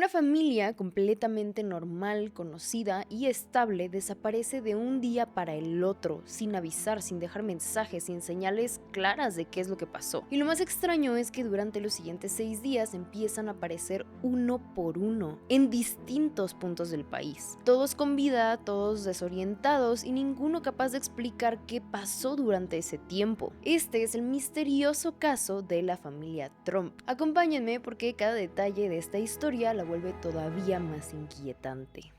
Una familia completamente normal, conocida y estable desaparece de un día para el otro, sin avisar, sin dejar mensajes, sin señales claras de qué es lo que pasó. Y lo más extraño es que durante los siguientes 6 días empiezan a aparecer uno por uno, en distintos puntos del país. Todos con vida, todos desorientados y ninguno capaz de explicar qué pasó durante ese tiempo. Este es el misterioso caso de la familia Trump. Acompáñenme porque cada detalle de esta historia la vuelve todavía más inquietante.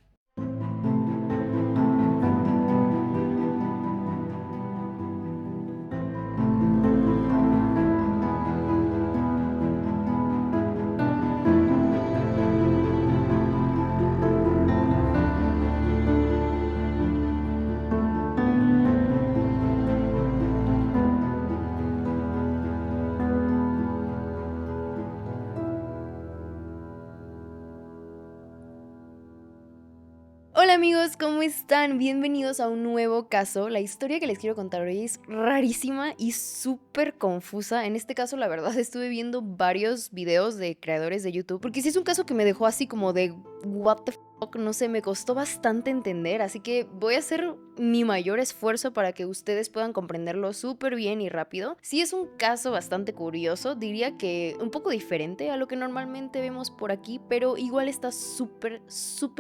Hola amigos, ¿cómo están? Bienvenidos a un nuevo caso. La historia que les quiero contar hoy es rarísima y súper confusa. En este caso, la verdad, estuve viendo varios videos de creadores de YouTube, porque sí es un caso que me dejó así como de what the fuck, no sé, me costó bastante entender, así que voy a hacer mi mayor esfuerzo para que ustedes puedan comprenderlo súper bien y rápido. Sí es un caso bastante curioso, diría que un poco diferente a lo que normalmente vemos por aquí, pero igual está súper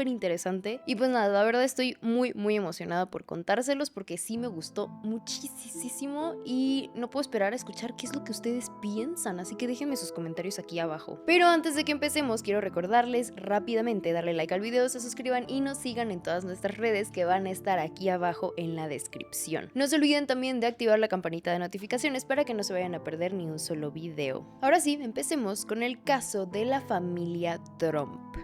interesante. Y pues nada, la verdad estoy muy emocionada por contárselos porque sí me gustó muchísimo y no puedo esperar a escuchar qué es lo que ustedes piensan, así que déjenme sus comentarios aquí abajo. Pero antes de que empecemos, quiero recordarles rápidamente darle like al video, se suscriban y nos sigan en todas nuestras redes que van a estar aquí abajo en la descripción. No se olviden también de activar la campanita de notificaciones para que no se vayan a perder ni un solo video. Ahora sí, empecemos con el caso de la familia Trump.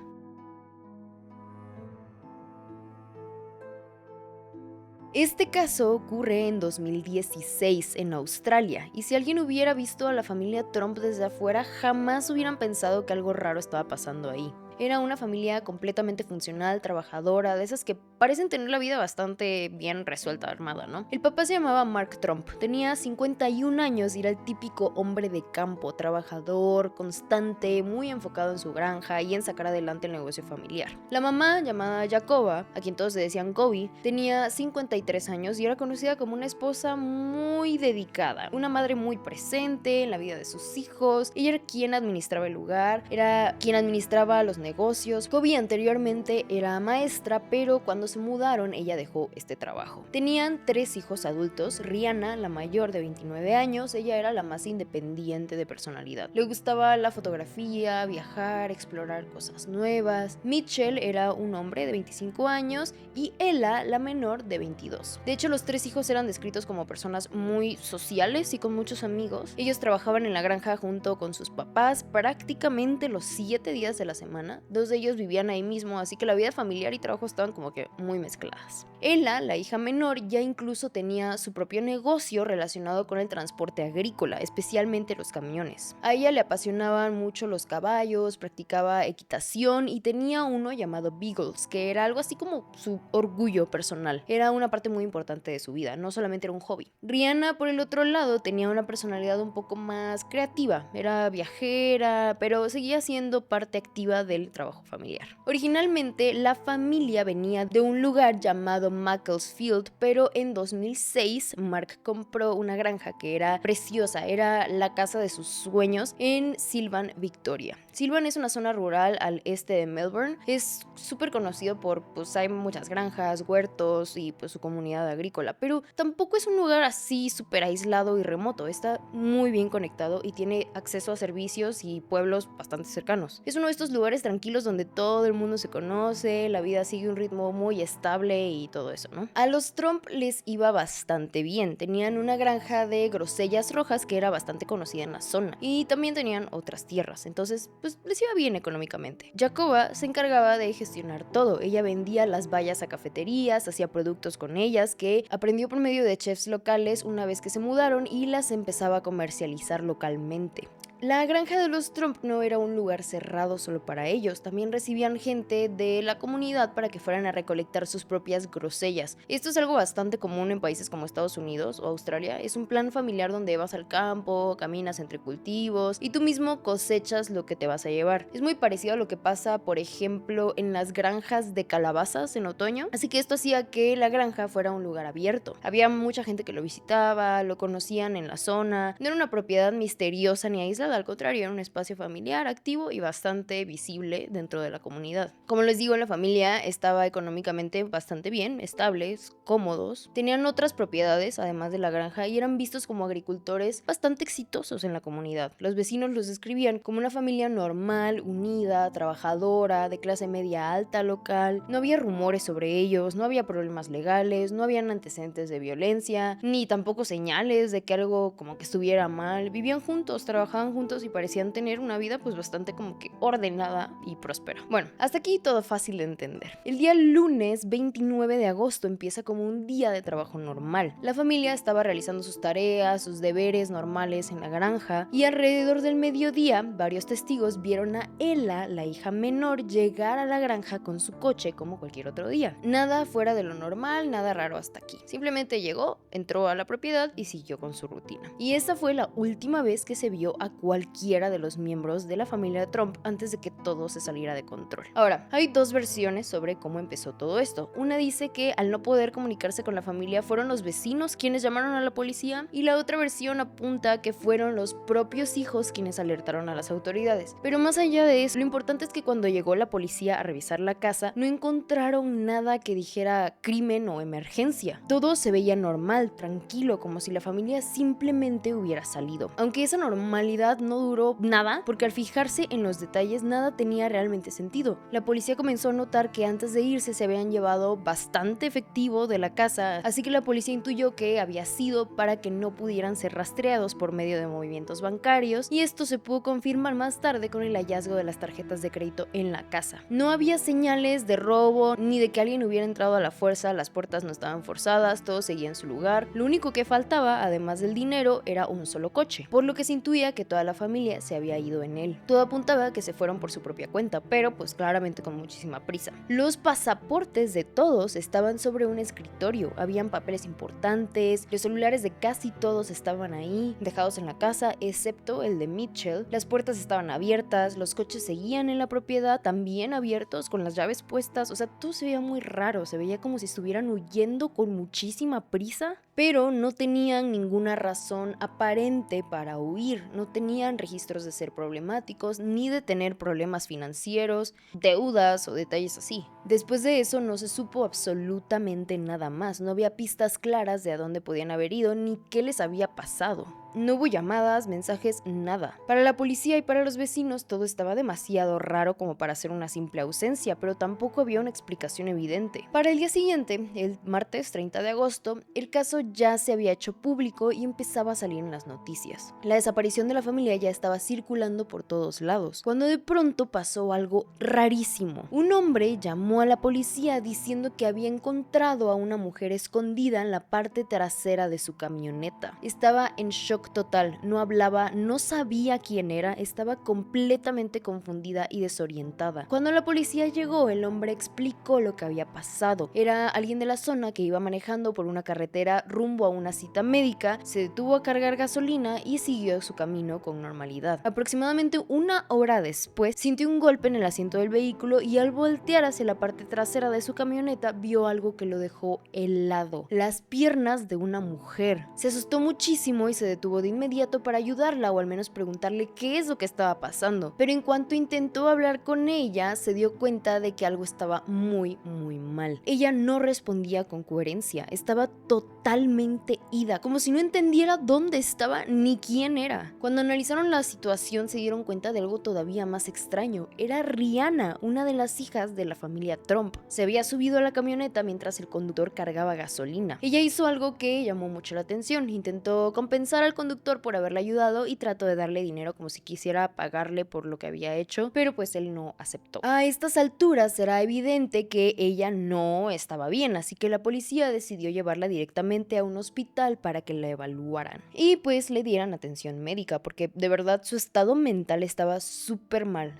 Este caso ocurre en 2016 en Australia, y si alguien hubiera visto a la familia Trump desde afuera, jamás hubieran pensado que algo raro estaba pasando ahí. Era una familia completamente funcional, trabajadora, de esas que parecen tener la vida bastante bien resuelta, armada, ¿no? El papá se llamaba Mark Trump, tenía 51 años y era el típico hombre de campo, trabajador, constante, muy enfocado en su granja y en sacar adelante el negocio familiar. La mamá, llamada Jacoba, a quien todos le decían Kobe, tenía 53 años y era conocida como una esposa muy dedicada, una madre muy presente en la vida de sus hijos. Ella era quien administraba el lugar, era quien administraba los negocios. Kobe anteriormente era maestra, pero cuando se mudaron ella dejó este trabajo. Tenían 3 hijos adultos. Rihanna, la mayor de 29 años, ella era la más independiente de personalidad. Le gustaba la fotografía, viajar, explorar cosas nuevas. Mitchell era un hombre de 25 años y Ella, la menor, de 22. De hecho, los 3 hijos eran descritos como personas muy sociales y con muchos amigos. Ellos trabajaban en la granja junto con sus papás prácticamente los 7 días de la semana. 2 de ellos vivían ahí mismo, así que la vida familiar y trabajo estaban como que muy mezcladas. Ella, la hija menor, ya incluso tenía su propio negocio relacionado con el transporte agrícola, especialmente los camiones. A ella le apasionaban mucho los caballos, practicaba equitación y tenía uno llamado Beagles, que era algo así como su orgullo personal. Era una parte muy importante de su vida, no solamente era un hobby. Rihanna, por el otro lado, tenía una personalidad un poco más creativa, era viajera, pero seguía siendo parte activa del trabajo familiar. Originalmente, la familia venía de un lugar llamado Macclesfield, pero en 2006 Mark compró una granja que era preciosa, era la casa de sus sueños en Sylvan, Victoria. Sylvan es una zona rural al este de Melbourne, es súper conocido por, pues hay muchas granjas, huertos y pues su comunidad agrícola, pero tampoco es un lugar así súper aislado y remoto, está muy bien conectado y tiene acceso a servicios y pueblos bastante cercanos. Es uno de estos lugares tranquilos donde todo el mundo se conoce, la vida sigue un ritmo muy estable y todo eso, ¿no? A los Trump les iba bastante bien, tenían una granja de grosellas rojas que era bastante conocida en la zona y también tenían otras tierras, entonces pues les iba bien económicamente. Jacoba se encargaba de gestionar todo, ella vendía las bayas a cafeterías, hacía productos con ellas que aprendió por medio de chefs locales una vez que se mudaron y las empezaba a comercializar localmente. La granja de los Trump no era un lugar cerrado solo para ellos, también recibían gente de la comunidad para que fueran a recolectar sus propias grosellas. Esto es algo bastante común en países como Estados Unidos o Australia. Es un plan familiar donde vas al campo, caminas entre cultivos y tú mismo cosechas lo que te vas a llevar. Es muy parecido a lo que pasa, por ejemplo, en las granjas de calabazas en otoño, así que esto hacía que la granja fuera un lugar abierto. Había mucha gente que lo visitaba, lo conocían en la zona, no era una propiedad misteriosa ni aislada, al contrario, era un espacio familiar, activo y bastante visible dentro de la comunidad. Como les digo, la familia estaba económicamente bastante bien, estables, cómodos, tenían otras propiedades además de la granja y eran vistos como agricultores bastante exitosos en la comunidad. Los vecinos los describían como una familia normal, unida, trabajadora, de clase media alta local. No había rumores sobre ellos, no había problemas legales, no habían antecedentes de violencia, ni tampoco señales de que algo como que estuviera mal. Vivían juntos, trabajaban juntos y parecían tener una vida pues bastante como que ordenada y próspera. Bueno, hasta aquí todo fácil de entender. El día lunes 29 de agosto empieza como un día de trabajo normal. La familia estaba realizando sus tareas, sus deberes normales en la granja y alrededor del mediodía varios testigos vieron a Ella, la hija menor, llegar a la granja con su coche como cualquier otro día. Nada fuera de lo normal, nada raro hasta aquí. Simplemente llegó, entró a la propiedad y siguió con su rutina. Y esa fue la última vez que se vio a cualquiera de los miembros de la familia Trump antes de que todo se saliera de control. Ahora, hay dos versiones sobre cómo empezó todo esto. Una dice que al no poder comunicarse con la familia fueron los vecinos quienes llamaron a la policía y la otra versión apunta que fueron los propios hijos quienes alertaron a las autoridades. Pero más allá de eso, lo importante es que cuando llegó la policía a revisar la casa no encontraron nada que dijera crimen o emergencia. Todo se veía normal, tranquilo, como si la familia simplemente hubiera salido. Aunque esa normalidad no duró nada, porque al fijarse en los detalles nada tenía realmente sentido. La policía comenzó a notar que antes de irse se habían llevado bastante efectivo de la casa, así que la policía intuyó que había sido para que no pudieran ser rastreados por medio de movimientos bancarios, y esto se pudo confirmar más tarde con el hallazgo de las tarjetas de crédito en la casa. No había señales de robo ni de que alguien hubiera entrado a la fuerza, las puertas no estaban forzadas, todo seguía en su lugar. Lo único que faltaba, además del dinero, era un solo coche, por lo que se intuía que toda la familia se había ido en él. Todo apuntaba a que se fueron por su propia cuenta, pero pues claramente con muchísima prisa. Los pasaportes de todos estaban sobre un escritorio, habían papeles importantes, los celulares de casi todos estaban ahí, dejados en la casa, excepto el de Mitchell. Las puertas estaban abiertas, los coches seguían en la propiedad, también abiertos, con las llaves puestas, o sea, todo se veía muy raro, se veía como si estuvieran huyendo con muchísima prisa, pero no tenían ninguna razón aparente para huir, no tenían registros de ser problemáticos, ni de tener problemas financieros, deudas o detalles así. Después de eso no se supo absolutamente nada más, no había pistas claras de a dónde podían haber ido ni qué les había pasado. No hubo llamadas, mensajes, nada. Para la policía y para los vecinos todo estaba demasiado raro como para ser una simple ausencia, pero tampoco había una explicación evidente. Para el día siguiente, el martes 30 de agosto, el caso ya se había hecho público y empezaba a salir en las noticias. La desaparición de la familia ya estaba circulando por todos lados, cuando de pronto pasó algo rarísimo. Un hombre llamó a la policía diciendo que había encontrado a una mujer escondida en la parte trasera de su camioneta. Estaba en shock total, no hablaba, no sabía quién era, estaba completamente confundida y desorientada. Cuando la policía llegó, el hombre explicó lo que había pasado. Era alguien de la zona que iba manejando por una carretera rumbo a una cita médica, se detuvo a cargar gasolina y siguió su camino con normalidad. Aproximadamente una hora después, sintió un golpe en el asiento del vehículo y al voltear hacia la parte trasera de su camioneta, vio algo que lo dejó helado: las piernas de una mujer. Se asustó muchísimo y se detuvo de inmediato para ayudarla o al menos preguntarle qué es lo que estaba pasando, pero en cuanto intentó hablar con ella se dio cuenta de que algo estaba muy mal. Ella no respondía con coherencia, estaba totalmente ida, como si no entendiera dónde estaba ni quién era. Cuando analizaron la situación se dieron cuenta de algo todavía más extraño: era Rihanna, una de las hijas de la familia familia Trump. Se había subido a la camioneta mientras el conductor cargaba gasolina. Ella hizo algo que llamó mucho la atención. Intentó compensar al conductor por haberle ayudado y trató de darle dinero como si quisiera pagarle por lo que había hecho, pero pues él no aceptó. A estas alturas era evidente que ella no estaba bien, así que la policía decidió llevarla directamente a un hospital para que la evaluaran y pues le dieran atención médica, porque de verdad su estado mental estaba súper mal,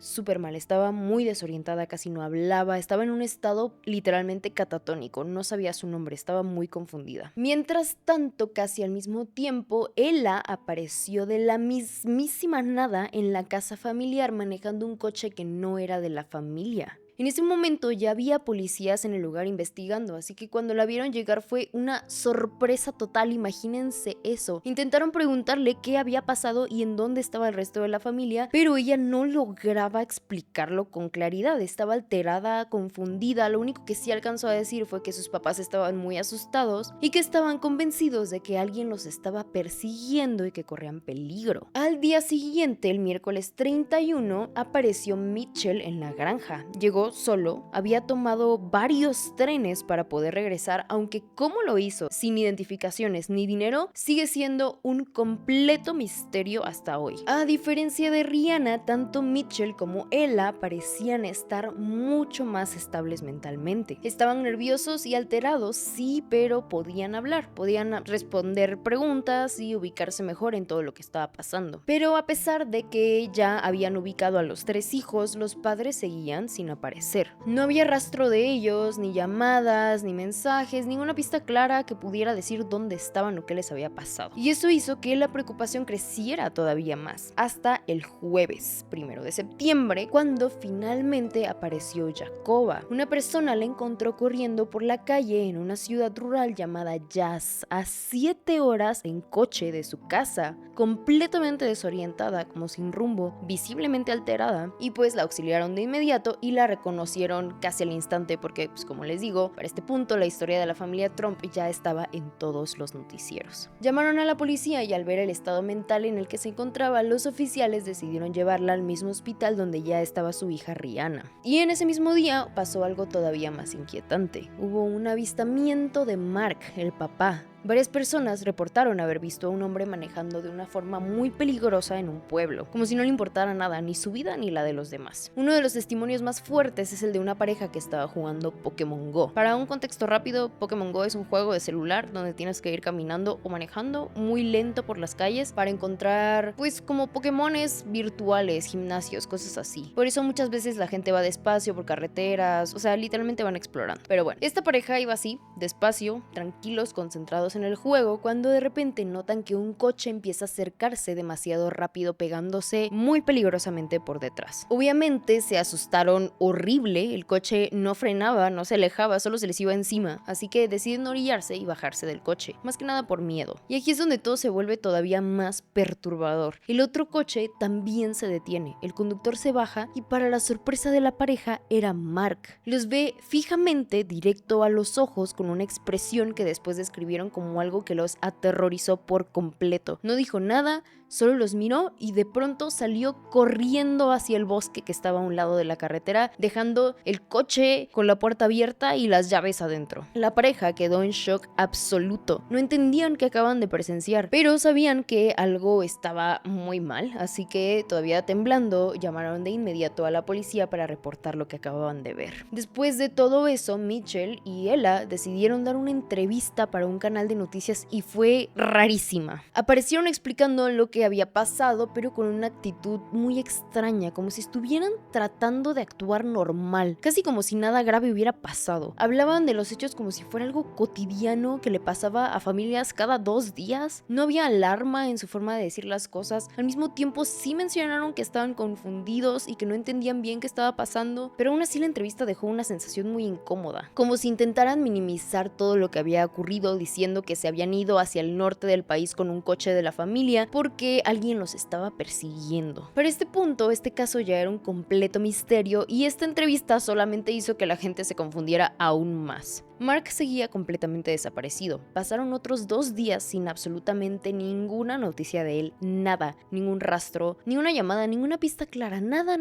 estaba muy desorientada, casi no hablaba, estaba en un estado literalmente catatónico, no sabía su nombre, estaba muy confundida. Mientras tanto, casi al mismo tiempo, Ella apareció de la mismísima nada en la casa familiar manejando un coche que no era de la familia. En ese momento ya había policías en el lugar investigando, así que cuando la vieron llegar fue una sorpresa total, imagínense eso. Intentaron preguntarle qué había pasado y en dónde estaba el resto de la familia, pero ella no lograba explicarlo con claridad, estaba alterada, confundida. Lo único que sí alcanzó a decir fue que sus papás estaban muy asustados y que estaban convencidos de que alguien los estaba persiguiendo y que corrían peligro. Al día siguiente, el miércoles 31, apareció Mitchell en la granja. Llegó solo, había tomado varios trenes para poder regresar, aunque cómo lo hizo, sin identificaciones ni dinero, sigue siendo un completo misterio hasta hoy. A diferencia de Rihanna, tanto Mitchell como Ella parecían estar mucho más estables mentalmente. Estaban nerviosos y alterados, sí, pero podían hablar, podían responder preguntas y ubicarse mejor en todo lo que estaba pasando. Pero a pesar de que ya habían ubicado a los 3 hijos, los padres seguían sin aparecer. No había rastro de ellos, ni llamadas, ni mensajes, ninguna pista clara que pudiera decir dónde estaban o qué les había pasado. Y eso hizo que la preocupación creciera todavía más, hasta el jueves 1 de septiembre, cuando finalmente apareció Jacoba. Una persona la encontró corriendo por la calle en una ciudad rural llamada Jazz, a 7 horas en coche de su casa, completamente desorientada, como sin rumbo, visiblemente alterada, y pues la auxiliaron de inmediato y la reconocieron casi al instante porque, pues como les digo, para este punto la historia de la familia Trump ya estaba en todos los noticieros. Llamaron a la policía y al ver el estado mental en el que se encontraba, los oficiales decidieron llevarla al mismo hospital donde ya estaba su hija Rihanna. Y en ese mismo día pasó algo todavía más inquietante. Hubo un avistamiento de Mark, el papá. Varias personas reportaron haber visto a un hombre manejando de una forma muy peligrosa en un pueblo, como si no le importara nada, ni su vida ni la de los demás. Uno de los testimonios más fuertes es el de una pareja que estaba jugando Pokémon Go. Para un contexto rápido, Pokémon Go es un juego de celular donde tienes que ir caminando o manejando muy lento por las calles para encontrar, pues, como Pokémones virtuales, gimnasios, cosas así. Por eso muchas veces la gente va despacio por carreteras, o sea, literalmente van explorando. Pero bueno, esta pareja iba así, despacio, tranquilos, concentrados en el juego, cuando de repente notan que un coche empieza a acercarse demasiado rápido, pegándose muy peligrosamente por detrás. Obviamente se asustaron horrible, el coche no frenaba, no se alejaba, solo se les iba encima, así que deciden orillarse y bajarse del coche, más que nada por miedo. Y aquí es donde todo se vuelve todavía más perturbador. El otro coche también se detiene, el conductor se baja y para la sorpresa de la pareja era Mark. Los ve fijamente directo a los ojos con una expresión que después describieron como algo que los aterrorizó por completo. No dijo nada, solo los miró y de pronto salió corriendo hacia el bosque que estaba a un lado de la carretera, dejando el coche con la puerta abierta y las llaves adentro. La pareja quedó en shock absoluto. No entendían qué acaban de presenciar, pero sabían que algo estaba muy mal, así que todavía temblando llamaron de inmediato a la policía para reportar lo que acababan de ver. Después de todo eso, Mitchell y Ella decidieron dar una entrevista para un canal de noticias y fue rarísima. Aparecieron explicando lo que había pasado, pero con una actitud muy extraña, como si estuvieran tratando de actuar normal, casi como si nada grave hubiera pasado. Hablaban de los hechos como si fuera algo cotidiano que le pasaba a familias cada 2 días. No había alarma en su forma de decir las cosas. Al mismo tiempo sí mencionaron que estaban confundidos y que no entendían bien qué estaba pasando, pero aún así la entrevista dejó una sensación muy incómoda, como si intentaran minimizar todo lo que había ocurrido, diciendo que se habían ido hacia el norte del país con un coche de la familia porque alguien los estaba persiguiendo. Para este punto, este caso ya era un completo misterio y esta entrevista solamente hizo que la gente se confundiera aún más. Mark seguía completamente desaparecido. Pasaron otros 2 días sin absolutamente ninguna noticia de él, nada, ningún rastro, ni una llamada, ninguna pista clara, nada,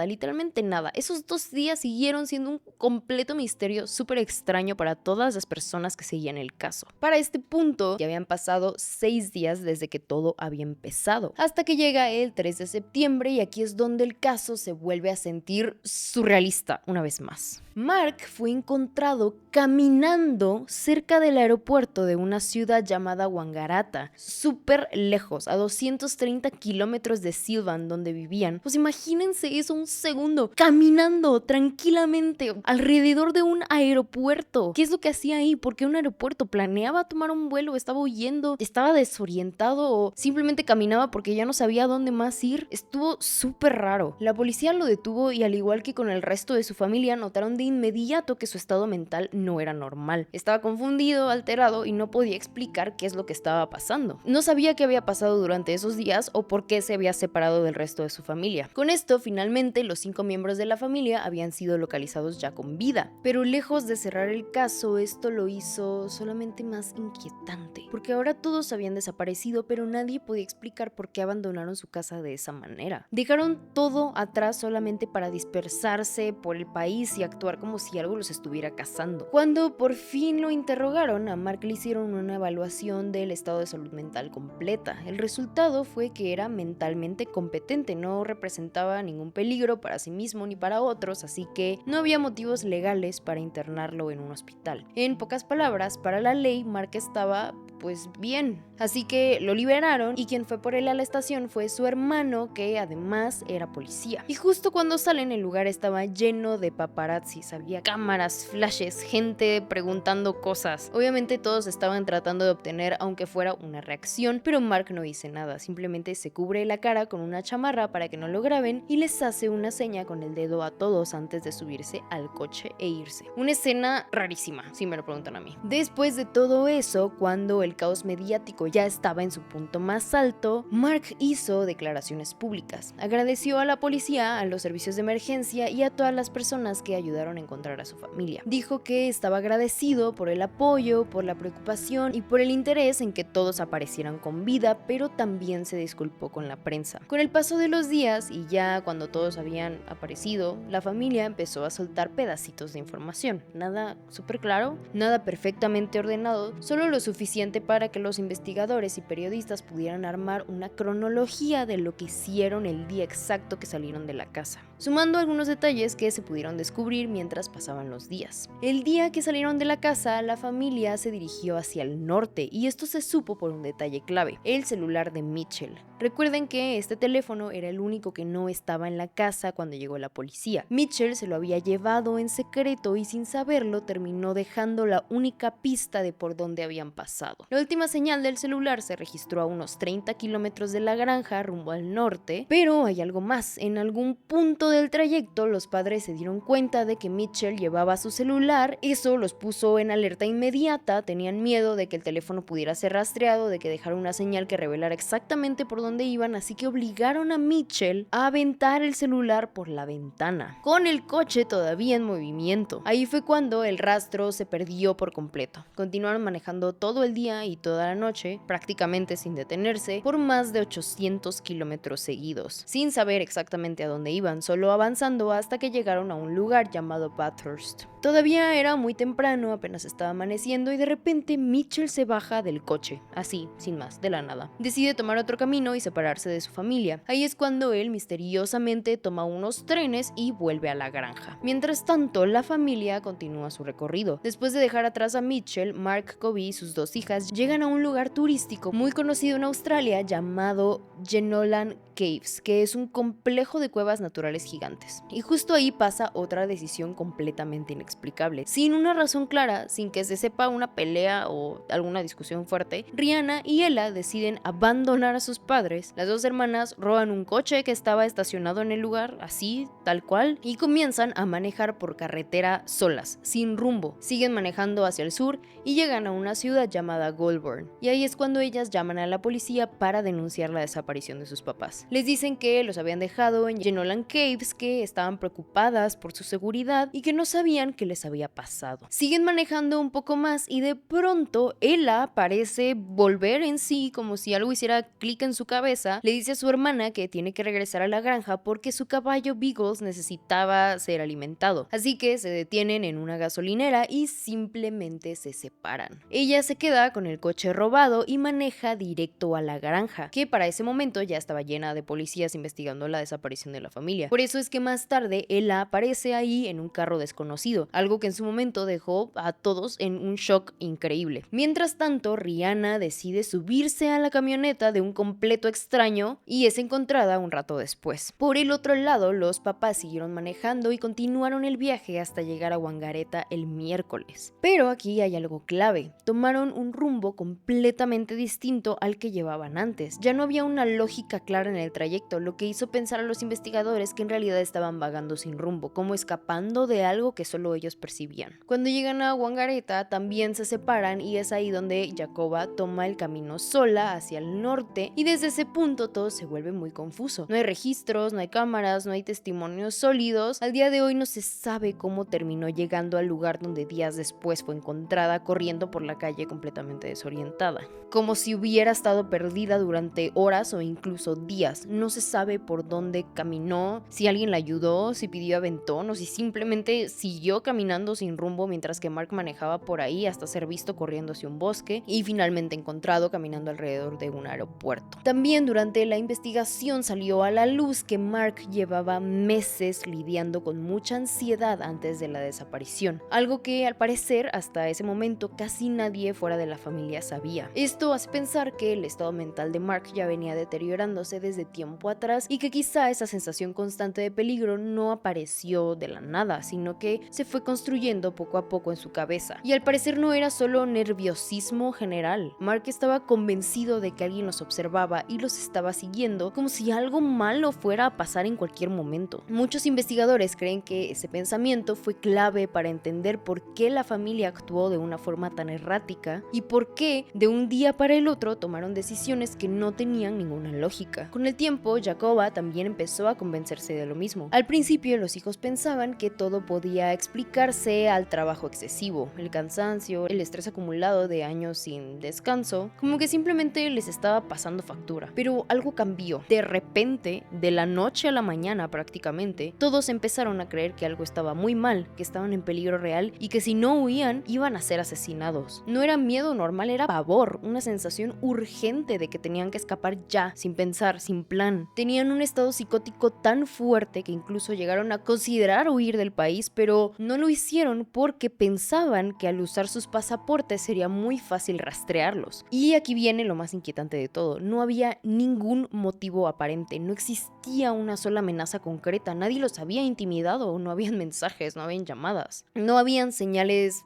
literalmente nada. Esos 2 días siguieron siendo un completo misterio súper extraño para todas las personas que seguían el caso. Para este punto, ya habían pasado 6 días desde que todo había empezado, hasta que llega el 3 de septiembre y aquí es donde el caso se vuelve a sentir surrealista una vez más. Mark fue encontrado caminando cerca del aeropuerto de una ciudad llamada Wangaratta, súper lejos, a 230 kilómetros de Sylvan, donde vivían. Pues imagínense eso un segundo, caminando tranquilamente alrededor de un aeropuerto. ¿Qué es lo que hacía ahí? ¿Por qué un aeropuerto? ¿Planeaba tomar un vuelo? ¿Estaba huyendo? ¿Estaba desorientado? ¿O simplemente caminaba porque ya no sabía dónde más ir? Estuvo súper raro. La policía lo detuvo y al igual que con el resto de su familia, notaron de inmediato que su estado mental no era normal. Estaba confundido, alterado y no podía explicar qué es lo que estaba pasando. No sabía qué había pasado durante esos días o por qué se había separado del resto de su familia. Con esto, finalmente, los 5 miembros de la familia habían sido localizados ya con vida. Pero lejos de cerrar el caso, esto lo hizo solamente más inquietante, porque ahora todos habían desaparecido, pero nadie podía explicar por qué abandonaron su casa de esa manera. Dejaron todo atrás solamente para dispersarse por el país y actuar como si algo los estuviera cazando. Cuando por fin lo interrogaron, a Mark le hicieron una evaluación del estado de salud mental completa. El resultado fue que era mentalmente competente, no representaba ningún peligro para sí mismo ni para otros, así que no había motivos legales para internarlo en un hospital. En pocas palabras, para la ley, Mark estaba pues bien, así que lo liberaron y quien fue por él a la estación fue su hermano, que además era policía. Y justo cuando salen, el lugar estaba lleno de paparazzis, había cámaras, flashes, gente preguntando cosas. Obviamente todos estaban tratando de obtener aunque fuera una reacción, pero Mark no dice nada, simplemente se cubre la cara con una chamarra para que no lo graben y les hace una seña con el dedo a todos antes de subirse al coche e irse. Una escena rarísima, si me lo preguntan a mí. Después de todo eso, cuando el caos mediático ya estaba en su punto más alto, Mark hizo declaraciones públicas. Agradeció a la policía, a los servicios de emergencia y a todas las personas que ayudaron a encontrar a su familia. Dijo que estaba agradecido por el apoyo, por la preocupación y por el interés en que todos aparecieran con vida, pero también se disculpó con la prensa. Con el paso de los días y ya cuando todos habían aparecido, la familia empezó a soltar pedacitos de información. Nada súper claro, nada perfectamente ordenado, solo lo suficiente para que los investigadores y periodistas pudieran armar una cronología de lo que hicieron el día exacto que salieron de la casa, sumando algunos detalles que se pudieron descubrir mientras pasaban los días. El día que salieron de la casa, la familia se dirigió hacia el norte y esto se supo por un detalle clave: el celular de Mitchell. Recuerden que este teléfono era el único que no estaba en la casa cuando llegó la policía. Mitchell se lo había llevado en secreto y sin saberlo terminó dejando la única pista de por dónde habían pasado. La última señal del celular se registró a unos 30 kilómetros de la granja rumbo al norte, pero hay algo más. En algún punto del trayecto los padres se dieron cuenta de que Mitchell llevaba su celular. Eso los puso en alerta inmediata, tenían miedo de que el teléfono pudiera ser rastreado, de que dejara una señal que revelara exactamente por dónde iban, así que obligaron a Mitchell a aventar el celular por la ventana, con el coche todavía en movimiento. Ahí fue cuando el rastro se perdió por completo. Continuaron manejando todo el día y toda la noche, prácticamente sin detenerse, por más de 800 kilómetros seguidos, sin saber exactamente a dónde iban, solo avanzando hasta que llegaron a un lugar llamado Bathurst. Todavía era muy temprano, apenas estaba amaneciendo y de repente Mitchell se baja del coche, así, sin más, de la nada. Decide tomar otro camino y separarse de su familia. Ahí es cuando él misteriosamente toma unos trenes y vuelve a la granja. Mientras tanto, la familia continúa su recorrido. Después de dejar atrás a Mitchell, Mark, Kobe y sus 2 hijas llegan a un lugar turístico muy conocido en Australia llamado Jenolan Caves, que es un complejo de cuevas naturales gigantes. Y justo ahí pasa otra decisión completamente inexplicable. Sin una razón clara, sin que se sepa una pelea o alguna discusión fuerte, Rihanna y Ella deciden abandonar a sus padres. Las 2 hermanas roban un coche que estaba estacionado en el lugar, así, tal cual, y comienzan a manejar por carretera solas, sin rumbo. Siguen manejando hacia el sur y llegan a una ciudad llamada Goulburn. Y ahí es cuando ellas llaman a la policía para denunciar la desaparición de sus papás. Les dicen que los habían dejado en Jenolan Caves Graves que estaban preocupadas por su seguridad y que no sabían qué les había pasado. Siguen manejando un poco más y de pronto Ella parece volver en sí, como si algo hiciera clic en su cabeza. Le dice a su hermana que tiene que regresar a la granja porque su caballo Beagles necesitaba ser alimentado. Así que se detienen en una gasolinera y simplemente se separan. Ella se queda con el coche robado y maneja directo a la granja, que para ese momento ya estaba llena de policías investigando la desaparición de la familia. Por eso es que más tarde Ella aparece ahí en un carro desconocido, algo que en su momento dejó a todos en un shock increíble. Mientras tanto, Rihanna decide subirse a la camioneta de un completo extraño y es encontrada un rato después. Por el otro lado, los papás siguieron manejando y continuaron el viaje hasta llegar a Wangaratta el miércoles. Pero aquí hay algo clave. Tomaron un rumbo completamente distinto al que llevaban antes. Ya no había una lógica clara en el trayecto, lo que hizo pensar a los investigadores que en realidad estaban vagando sin rumbo, como escapando de algo que solo ellos percibían. Cuando llegan a Wangaratta también se separan y es ahí donde Jacoba toma el camino sola hacia el norte y desde ese punto todo se vuelve muy confuso. No hay registros, no hay cámaras, no hay testimonios sólidos. Al día de hoy no se sabe cómo terminó llegando al lugar donde días después fue encontrada corriendo por la calle completamente desorientada. Como si hubiera estado perdida durante horas o incluso días. No se sabe por dónde caminó, si alguien la ayudó, si pidió aventón o si simplemente siguió caminando sin rumbo mientras que Mark manejaba por ahí hasta ser visto corriendo hacia un bosque y finalmente encontrado caminando alrededor de un aeropuerto. También durante la investigación salió a la luz que Mark llevaba meses lidiando con mucha ansiedad antes de la desaparición, algo que al parecer hasta ese momento casi nadie fuera de la familia sabía. Esto hace pensar que el estado mental de Mark ya venía deteriorándose desde tiempo atrás y que quizá esa sensación constante de peligro no apareció de la nada, sino que se fue construyendo poco a poco en su cabeza. Y al parecer no era solo nerviosismo general. Mark estaba convencido de que alguien los observaba y los estaba siguiendo como si algo malo fuera a pasar en cualquier momento. Muchos investigadores creen que ese pensamiento fue clave para entender por qué la familia actuó de una forma tan errática y por qué de un día para el otro tomaron decisiones que no tenían ninguna lógica. Con el tiempo, Jacoba también empezó a convencerse de lo mismo. Al principio, los hijos pensaban que todo podía explicarse al trabajo excesivo, el cansancio, el estrés acumulado de años sin descanso, como que simplemente les estaba pasando factura. Pero algo cambió. De repente, de la noche a la mañana prácticamente, todos empezaron a creer que algo estaba muy mal, que estaban en peligro real y que si no huían, iban a ser asesinados. No era miedo normal, era pavor, una sensación urgente de que tenían que escapar ya, sin pensar, sin plan. Tenían un estado psicótico tan fuerte que incluso llegaron a considerar huir del país, pero no lo hicieron porque pensaban que al usar sus pasaportes sería muy fácil rastrearlos. Y aquí viene lo más inquietante de todo. No había ningún motivo aparente, no existía una sola amenaza concreta, nadie los había intimidado, no habían mensajes, no habían llamadas, no habían señales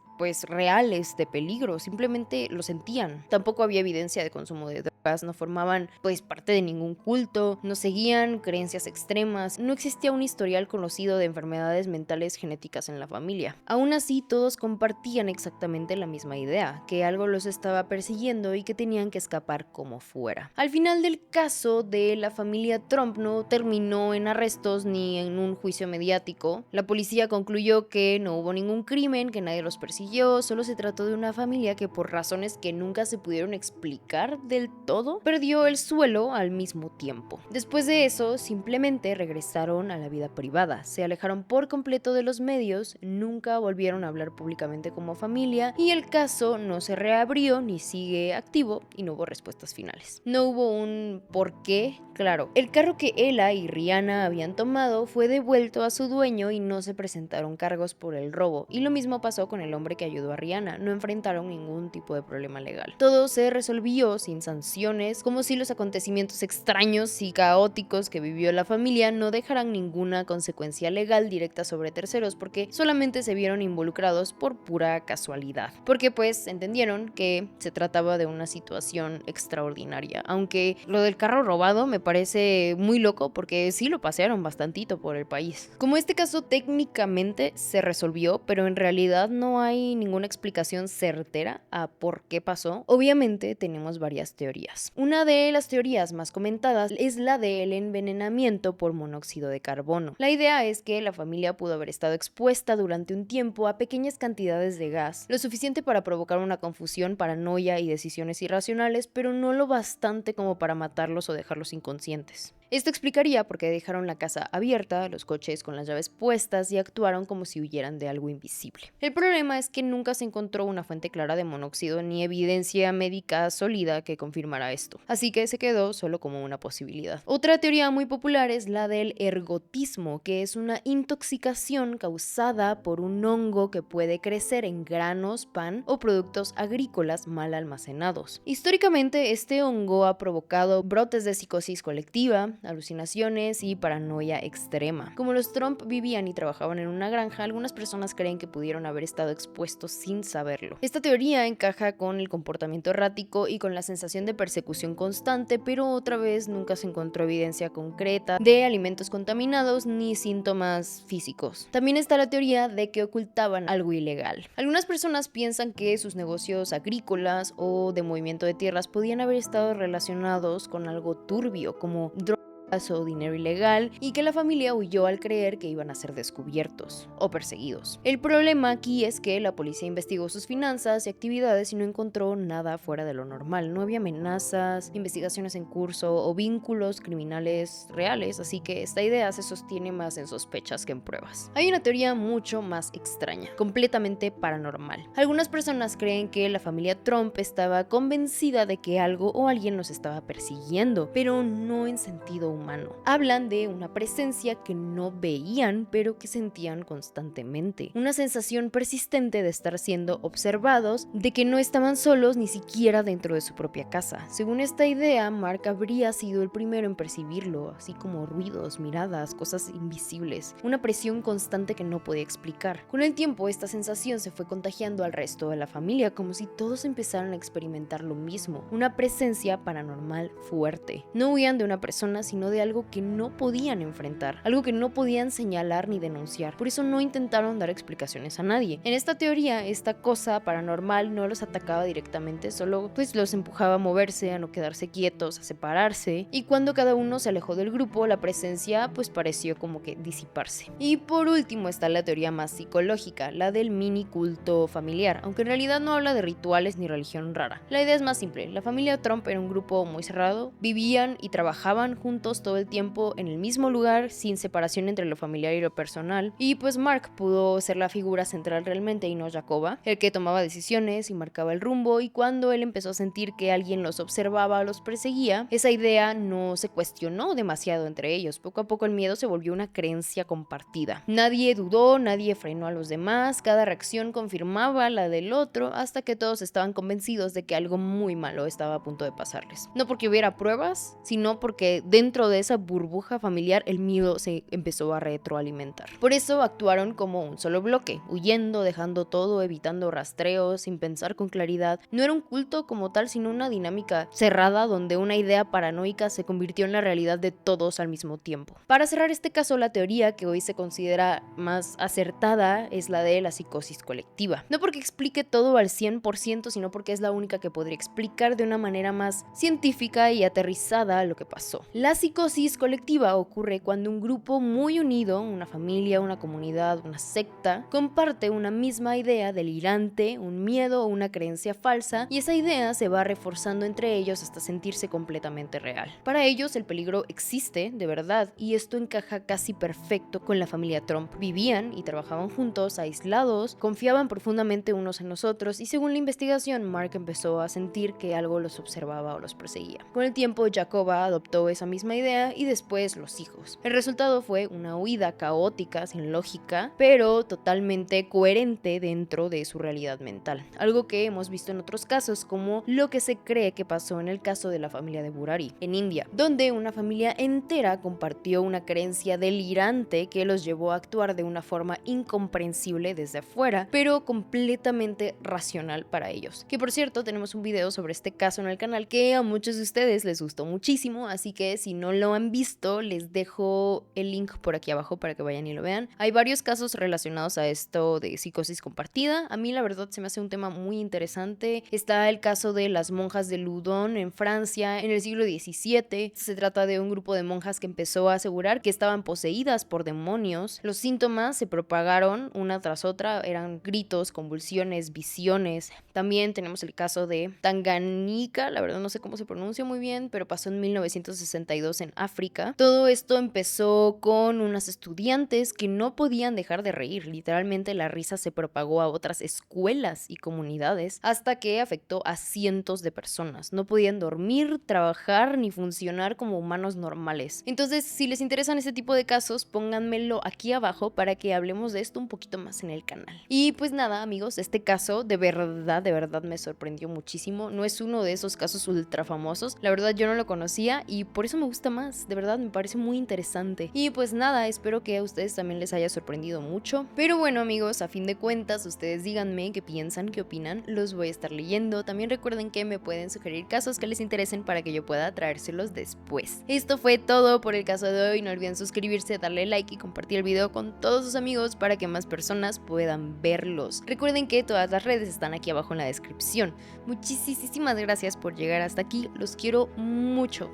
reales de peligro, simplemente lo sentían. Tampoco había evidencia de consumo de drogas, no formaban parte de ningún culto, no seguían creencias extremas, no existía un historial conocido de enfermedades mentales genéticas en la familia. Aún así, todos compartían exactamente la misma idea, que algo los estaba persiguiendo y que tenían que escapar como fuera. Al final del caso de la familia Trump no terminó en arrestos ni en un juicio mediático. La policía concluyó que no hubo ningún crimen, que nadie los persiguió, solo se trató de una familia que por razones que nunca se pudieron explicar del todo, perdió el suelo al mismo tiempo. Después de eso, simplemente regresaron a la vida privada, se alejaron por completo de los medios, nunca volvieron a hablar públicamente como familia y el caso no se reabrió ni sigue activo y no hubo respuestas finales. No hubo un por qué claro. El carro que Ella y Rihanna habían tomado fue devuelto a su dueño y no se presentaron cargos por el robo, y lo mismo pasó con el hombre que ayudó a Rihanna, no enfrentaron ningún tipo de problema legal. Todo se resolvió sin sanciones, como si los acontecimientos extraños y caóticos que vivió la familia no dejaran ninguna consecuencia legal directa sobre terceros, porque solamente se vieron involucrados por pura casualidad, porque entendieron que se trataba de una situación extraordinaria, aunque lo del carro robado me parece muy loco porque sí lo pasearon bastantito por el país. Como este caso técnicamente se resolvió, pero en realidad no hay hay ninguna explicación certera a por qué pasó. Obviamente tenemos varias teorías. Una de las teorías más comentadas es la del envenenamiento por monóxido de carbono. La idea es que la familia pudo haber estado expuesta durante un tiempo a pequeñas cantidades de gas, lo suficiente para provocar una confusión, paranoia y decisiones irracionales, pero no lo bastante como para matarlos o dejarlos inconscientes. Esto explicaría por qué dejaron la casa abierta, los coches con las llaves puestas y actuaron como si huyeran de algo invisible. El problema es que nunca se encontró una fuente clara de monóxido ni evidencia médica sólida que confirmara esto, así que se quedó solo como una posibilidad. Otra teoría muy popular es la del ergotismo, que es una intoxicación causada por un hongo que puede crecer en granos, pan o productos agrícolas mal almacenados. Históricamente, este hongo ha provocado brotes de psicosis colectiva, alucinaciones y paranoia extrema. Como los Trump vivían y trabajaban en una granja, algunas personas creen que pudieron haber estado expuestos sin saberlo. Esta teoría encaja con el comportamiento errático y con la sensación de persecución constante, pero otra vez nunca se encontró evidencia concreta de alimentos contaminados ni síntomas físicos. También está la teoría de que ocultaban algo ilegal. Algunas personas piensan que sus negocios agrícolas o de movimiento de tierras podían haber estado relacionados con algo turbio, como drogas o dinero ilegal, y que la familia huyó al creer que iban a ser descubiertos o perseguidos. El problema aquí es que la policía investigó sus finanzas y actividades y no encontró nada fuera de lo normal. No había amenazas, investigaciones en curso o vínculos criminales reales, así que esta idea se sostiene más en sospechas que en pruebas. Hay una teoría mucho más extraña, completamente paranormal. Algunas personas creen que la familia Trump estaba convencida de que algo o alguien los estaba persiguiendo, pero no en sentido humano. Hablan de una presencia que no veían, pero que sentían constantemente. Una sensación persistente de estar siendo observados, de que no estaban solos ni siquiera dentro de su propia casa. Según esta idea, Mark habría sido el primero en percibirlo, así como ruidos, miradas, cosas invisibles. Una presión constante que no podía explicar. Con el tiempo, esta sensación se fue contagiando al resto de la familia, como si todos empezaran a experimentar lo mismo. Una presencia paranormal fuerte. No huían de una persona, sino de algo que no podían enfrentar, algo que no podían señalar ni denunciar. Por eso no intentaron dar explicaciones a nadie. En esta teoría, esta cosa paranormal no los atacaba directamente, solo pues los empujaba a moverse, a no quedarse quietos, a separarse, y cuando cada uno se alejó del grupo, la presencia pues pareció como que disiparse. Y por último está la teoría más psicológica, la del mini culto familiar, aunque en realidad no habla de rituales ni religión rara. La idea es más simple. La familia Trump era un grupo muy cerrado, vivían y trabajaban juntos todo el tiempo en el mismo lugar, sin separación entre lo familiar y lo personal, y pues Mark pudo ser la figura central realmente y no Jacoba, el que tomaba decisiones y marcaba el rumbo, y cuando él empezó a sentir que alguien los observaba o los perseguía, esa idea no se cuestionó demasiado entre ellos. Poco a poco el miedo se volvió una creencia compartida. Nadie dudó, nadie frenó a los demás, cada reacción confirmaba la del otro, hasta que todos estaban convencidos de que algo muy malo estaba a punto de pasarles. No porque hubiera pruebas, sino porque dentro de esa burbuja familiar el miedo se empezó a retroalimentar. Por eso actuaron como un solo bloque, huyendo, dejando todo, evitando rastreos, sin pensar con claridad. No era un culto como tal, sino una dinámica cerrada donde una idea paranoica se convirtió en la realidad de todos al mismo tiempo. Para cerrar este caso, la teoría que hoy se considera más acertada es la de la psicosis colectiva. No porque explique todo al 100%, sino porque es la única que podría explicar de una manera más científica y aterrizada lo que pasó. La psicosis colectiva ocurre cuando un grupo muy unido, una familia, una comunidad, una secta, comparte una misma idea delirante, un miedo o una creencia falsa, y esa idea se va reforzando entre ellos hasta sentirse completamente real. Para ellos el peligro existe de verdad, y esto encaja casi perfecto con la familia Trump. Vivían y trabajaban juntos, aislados, confiaban profundamente unos en los otros, y según la investigación, Mark empezó a sentir que algo los observaba o los perseguía. Con el tiempo, Jacoba adoptó esa misma idea y después los hijos. El resultado fue una huida caótica, sin lógica, pero totalmente coherente dentro de su realidad mental. Algo que hemos visto en otros casos, como lo que se cree que pasó en el caso de la familia de Burari, en India, donde una familia entera compartió una creencia delirante que los llevó a actuar de una forma incomprensible desde afuera, pero completamente racional para ellos. Que por cierto, tenemos un video sobre este caso en el canal que a muchos de ustedes les gustó muchísimo, así que si no lo han visto, les dejo el link por aquí abajo para que vayan y lo vean. Hay varios casos relacionados a esto de psicosis compartida. A mí la verdad se me hace un tema muy interesante. Está el caso de las monjas de Loudun en Francia en el siglo XVII. Se trata de un grupo de monjas que empezó a asegurar que estaban poseídas por demonios. Los síntomas se propagaron una tras otra, eran gritos, convulsiones, visiones. También tenemos el caso de Tanganica, la verdad no sé cómo se pronuncia muy bien, pero pasó en 1962 en África. Todo esto empezó con unas estudiantes que no podían dejar de reír. Literalmente la risa se propagó a otras escuelas y comunidades hasta que afectó a cientos de personas. No podían dormir, trabajar ni funcionar como humanos normales. Entonces, si les interesan este tipo de casos, pónganmelo aquí abajo para que hablemos de esto un poquito más en el canal. Y pues nada, amigos, este caso de verdad me sorprendió muchísimo. No es uno de esos casos ultra famosos. La verdad yo no lo conocía y por eso me gusta más. De verdad me parece muy interesante. Y pues nada, espero que a ustedes también les haya sorprendido mucho. Pero bueno, amigos, a fin de cuentas, ustedes díganme qué piensan, qué opinan. Los voy a estar leyendo. También recuerden que me pueden sugerir casos que les interesen para que yo pueda traérselos después. Esto fue todo por el caso de hoy. No olviden suscribirse, darle like y compartir el video con todos sus amigos para que más personas puedan verlos. Recuerden que todas las redes están aquí abajo en la descripción. Muchísimas gracias por llegar hasta aquí. Los quiero mucho.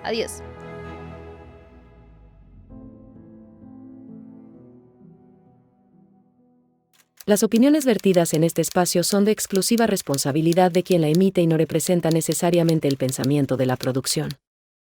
Adiós. Las opiniones vertidas en este espacio son de exclusiva responsabilidad de quien la emite y no representa necesariamente el pensamiento de la producción.